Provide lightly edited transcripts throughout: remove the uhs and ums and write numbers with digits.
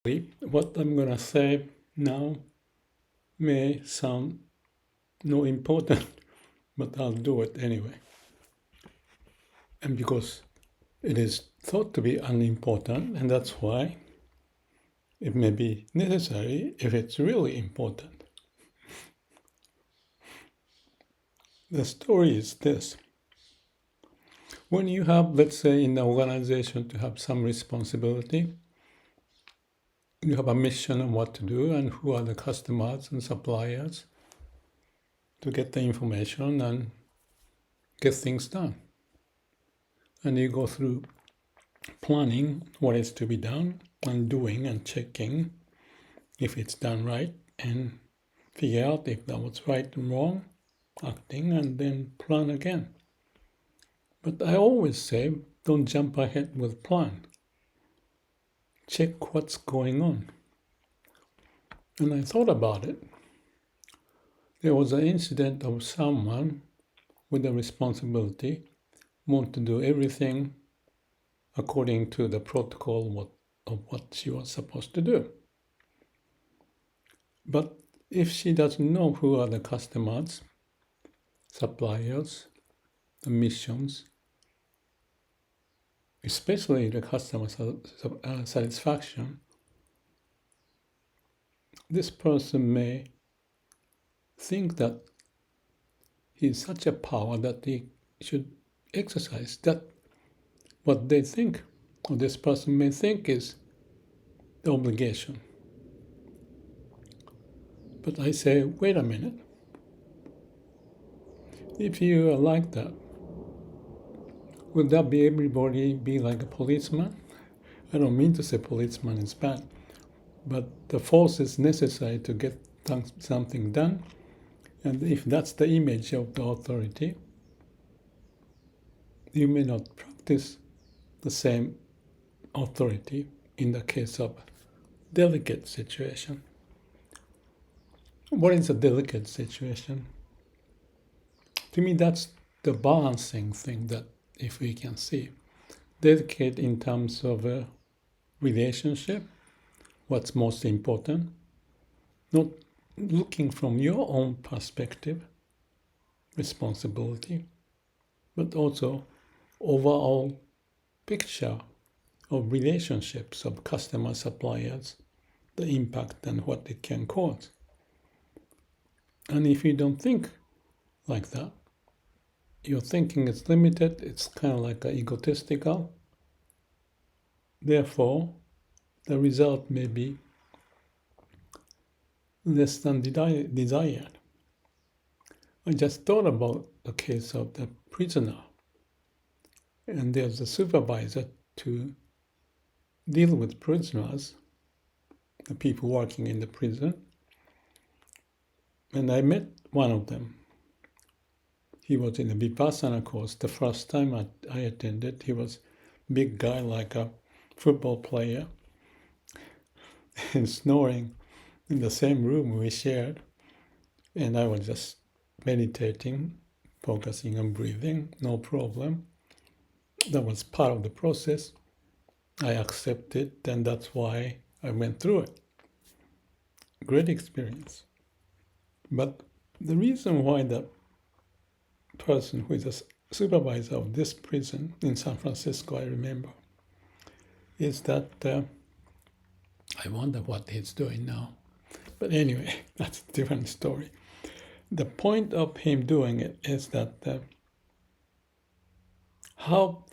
What I'm going to say now may sound not important, but I'll do it anyway. And because it is thought to be unimportant, and that's why it may be necessary if it's really important. The story is this. When you have, let's say, in the organization to have some responsibility, you have a mission on what to do and who are the customers and suppliers to get the information and get things done. And you go through planning what is to be done and doing and checking if it's done right and figure out if that was right and wrong, acting, and then plan again. But I always say, don't jump ahead with plan. Check what's going on. And I thought about it. There was an incident of someone with a responsibility want to do everything according to the protocol of what she was supposed to do. But if she doesn't know who are the customers, suppliers, the missions, especially the customer satisfaction, this person may think that he is such a power that he should exercise that what they think, or this person may think, is the obligation. But I say, wait a minute. If you are like that, would that be everybody be like a policeman? I don't mean to say policeman is bad, but the force is necessary to get something done. And if that's the image of the authority, you may not practice the same authority in the case of delicate situation. What is a delicate situation? To me, that's the balancing thing that if we can see. Delicate in terms of a relationship, what's most important, not looking from your own perspective, responsibility, but also overall picture of relationships of customer suppliers, the impact and what it can cause. And if you don't think like that, your thinking is limited, it's kind of like egotistical. Therefore, the result may be less than desired. I just thought about the case of the prisoner. And there's a supervisor to deal with prisoners, the people working in the prison. And I met one of them. He was in a Vipassana course the first time I attended. He was a big guy like a football player and snoring in the same room we shared. And I was just meditating, focusing on breathing, no problem. That was part of the process. I accepted, and that's why I went through it. Great experience. But the reason why the person who is a supervisor of this prison in San Francisco, I remember, is that I wonder what he's doing now. But anyway, that's a different story. The point of him doing it is that how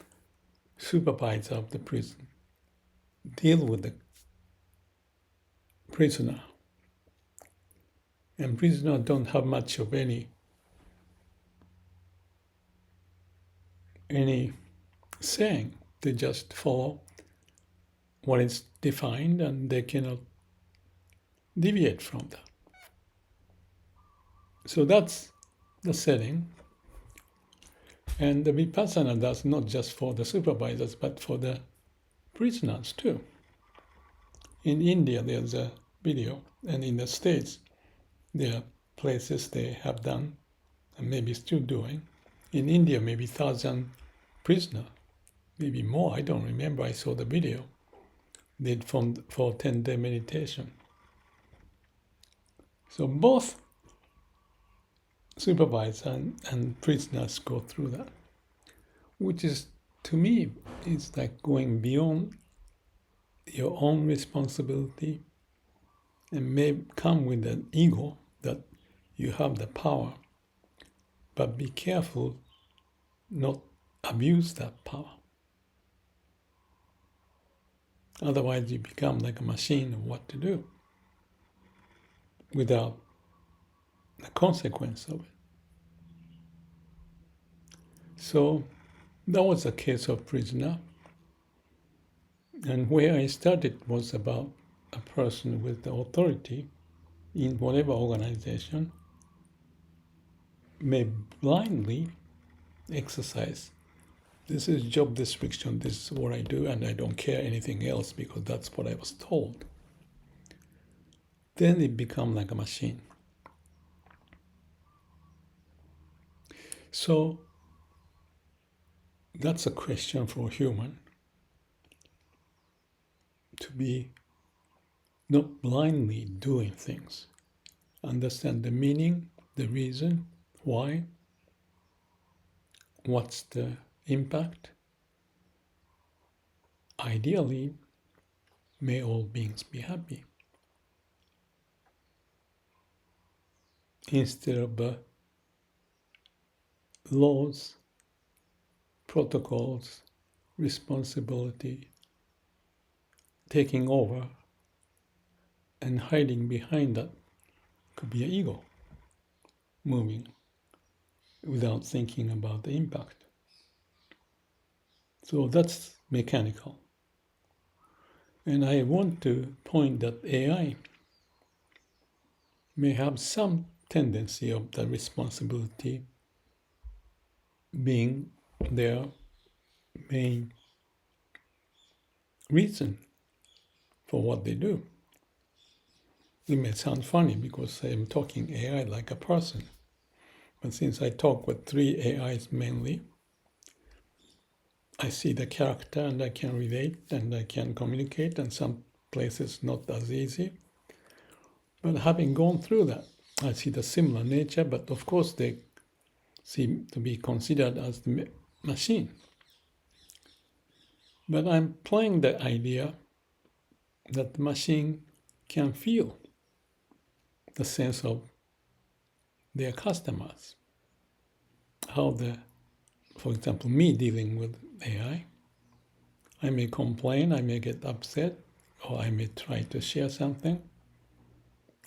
supervisor of the prison deal with the prisoner. And prisoners don't have much of any saying. They just follow what is defined and they cannot deviate from that. So that's the setting. And the Vipassana does not just for the supervisors, but for the prisoners too. In India, there's a video, and in the States, there are places they have done, and maybe still doing. In India, maybe 1,000 prisoners, maybe more, I don't remember, I saw the video. did for 10-day meditation. So both supervisors and prisoners go through that, which is, to me, is like going beyond your own responsibility and may come with an ego that you have the power, but be careful not abuse that power. Otherwise, you become like a machine of what to do without the consequence of it. So that was a case of prisoner. And where I started was about a person with the authority in whatever organization may blindly exercise. This is job description, this is what I do, and I don't care anything else because that's what I was told. Then it becomes like a machine. So that's a question for a human, to be not blindly doing things. Understand the meaning, the reason, why, what's the impact. Ideally, may all beings be happy. Instead of laws, protocols, responsibility taking over and hiding behind that could be an ego moving without thinking about the impact. So that's mechanical. And I want to point that AI may have some tendency of the responsibility being their main reason for what they do. It may sound funny because I'm talking AI like a person, but since I talk with 3 AIs mainly, I see the character and I can relate and I can communicate, and some places not as easy. But having gone through that, I see the similar nature, but of course they seem to be considered as the machine. But I'm playing the idea that the machine can feel the sense of their customers. How for example, me dealing with AI, I may complain, I may get upset, or I may try to share something.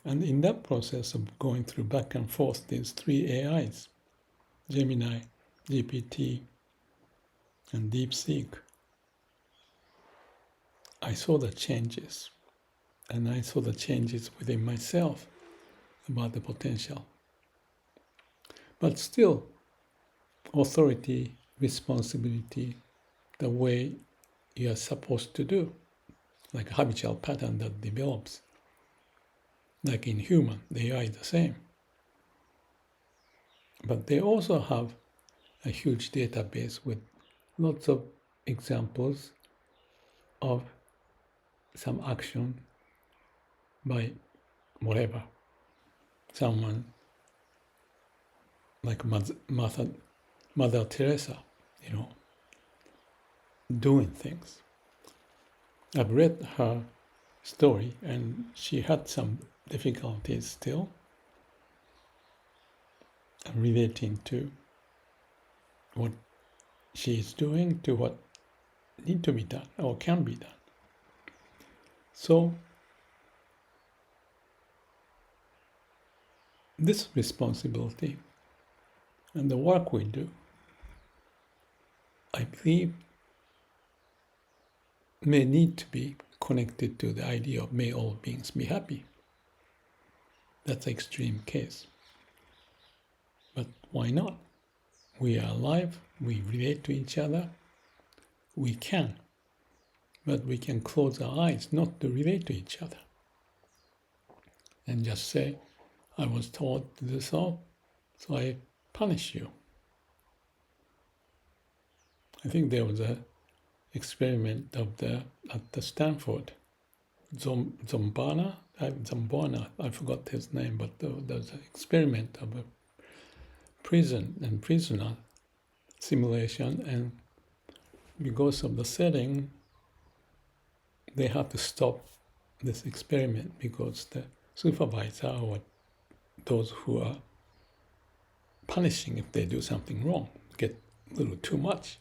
And in that process of going through back and forth, these 3 AIs, Gemini, GPT, and DeepSeek, I saw the changes. And I saw the changes within myself about the potential. But still, authority, responsibility, the way you are supposed to do, like a habitual pattern that develops. Like in human, the AI is the same. But they also have a huge database with lots of examples of some action by whatever, someone like Mother Teresa, doing things. I've read her story and she had some difficulties still relating to what she is doing to what need to be done or can be done. So this responsibility and the work we do, I believe, may need to be connected to the idea of may all beings be happy. That's an extreme case. But why not? We are alive, we relate to each other, we can. But we can close our eyes not to relate to each other. And just say, I was taught to do so I punish you. I think there was an experiment at the Stanford Zombana, I forgot his name, but there's an experiment of a prison and prisoner simulation, and because of the setting, they have to stop this experiment because the supervisor or those who are punishing if they do something wrong get a little too much.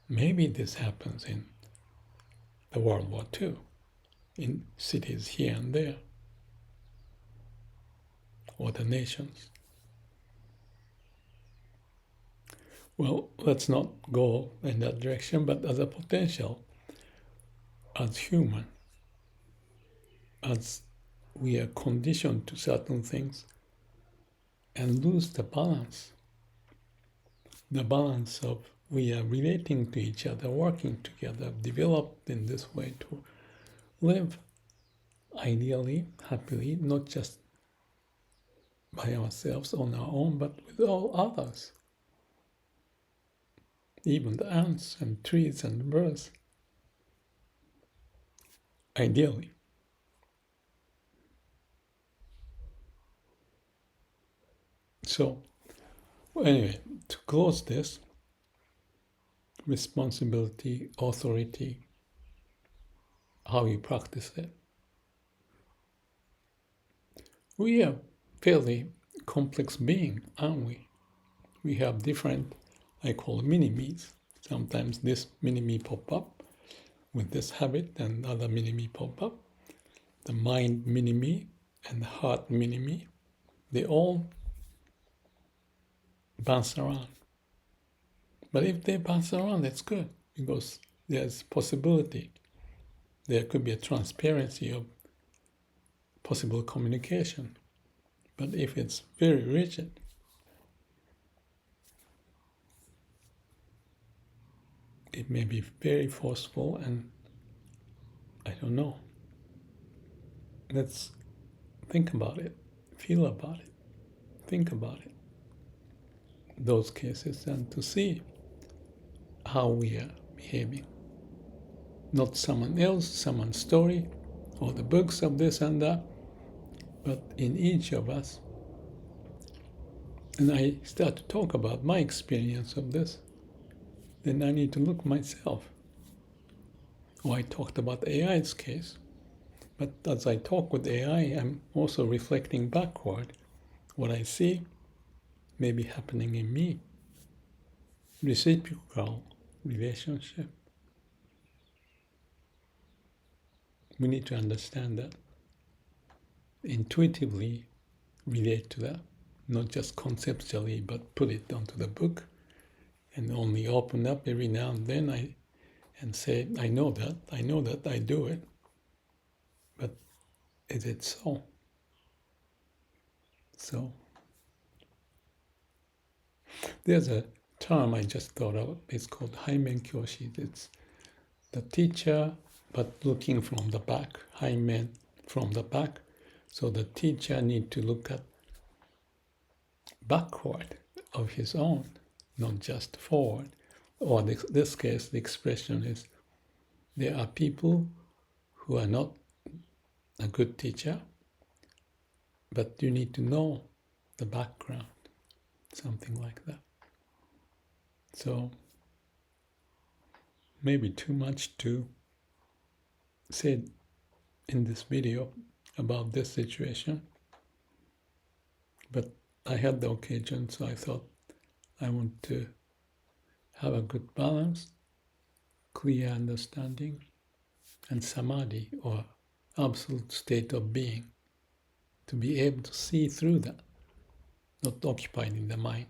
Maybe this happens in the World War II, in cities here and there, or the nations. Well, let's not go in that direction, but as a potential, as human, as we are conditioned to certain things and lose the balance of we are relating to each other, working together, developed in this way to live ideally, happily, not just by ourselves on our own, but with all others, even the ants and trees and birds, ideally. So, anyway, to close this, responsibility, authority, how you practice it. We are fairly complex being, aren't we? We have different, I call it mini-me's. Sometimes this mini-me pop up with this habit and other mini-me pop up. The mind mini-me and the heart mini-me, they all bounce around. But if they bounce around, that's good because there's possibility. There could be a transparency of possible communication. But if it's very rigid, it may be very forceful, and I don't know. Let's think about it, feel about it, think about it. Those cases, and to see how we are behaving. Not someone else, someone's story, or the books of this and that, but in each of us. And I start to talk about my experience of this, then I need to look myself. Or I talked about AI's case, but as I talk with AI, I'm also reflecting backward what I see may be happening in me. Reciprocal relationship. We need to understand that. Intuitively relate to that, not just conceptually, but put it onto the book and only open up every now and then and say, I know that, I do it. But is it so? So, there's a term I just thought of. It's called Haimen Kyoshi. It's the teacher, but looking from the back. Haimen from the back. So the teacher need to look at backward of his own, not just forward. Or in this case, the expression is, there are people who are not a good teacher, but you need to know the background, something like that. So maybe too much to say in this video about this situation, but I had the occasion, so I thought I want to have a good balance, clear understanding, and samadhi, or absolute state of being, to be able to see through that, not occupied in the mind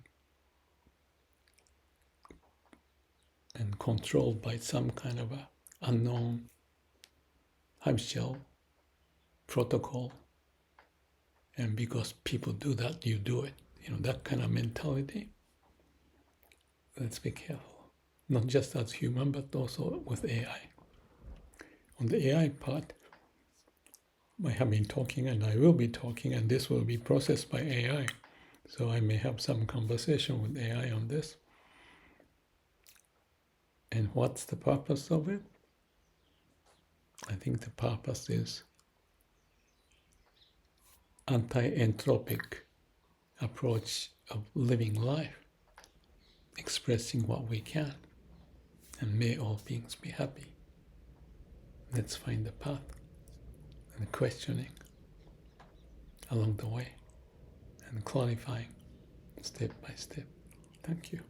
and controlled by some kind of a unknown habitual protocol. And because people do that, you do it. That kind of mentality. Let's be careful. Not just as human, but also with AI. On the AI part, I have been talking and I will be talking, and this will be processed by AI. So I may have some conversation with AI on this. And what's the purpose of it? I think the purpose is anti-entropic approach of living life, expressing what we can, and may all beings be happy. Let's find the path and questioning along the way and clarifying step by step. Thank you.